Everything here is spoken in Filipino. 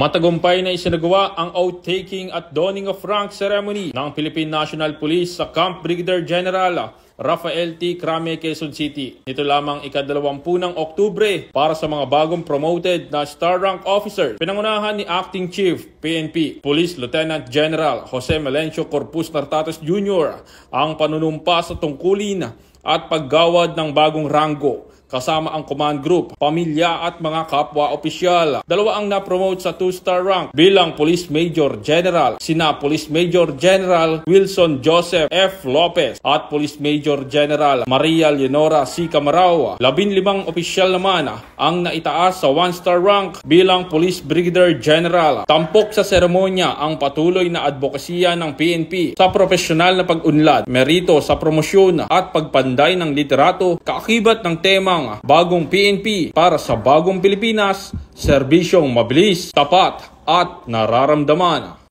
Matagumpay na isinagawa ang oath-taking at donning of rank ceremony ng Philippine National Police sa Camp Brigadier General Rafael T. Crame, Quezon City. Ito lamang ika-20 ng Oktubre para sa mga bagong promoted na Star Rank Officer. Pinangunahan ni Acting Chief PNP Police Lieutenant General Jose Melencio Corpus Nartates Jr. ang panunumpa sa tungkulin at paggawad ng bagong ranggo kasama ang command group, pamilya at mga kapwa-opisyal. Dalawa ang na-promote sa 2-star rank bilang Police Major General, sina Police Major General Wilson Joseph F. Lopez at Police Major General Maria Leonora C. Camarao. 15 opisyal naman ang naitaas sa 1-star rank bilang Police Brigadier General. Tampok sa seremonya ang patuloy na advokasya ng PNP sa profesional na pag-unlad, merito sa promosyon at pagpanday ng literato, kaakibat ng temang bagong PNP para sa bagong Pilipinas, serbisyong mabilis, tapat at nararamdaman.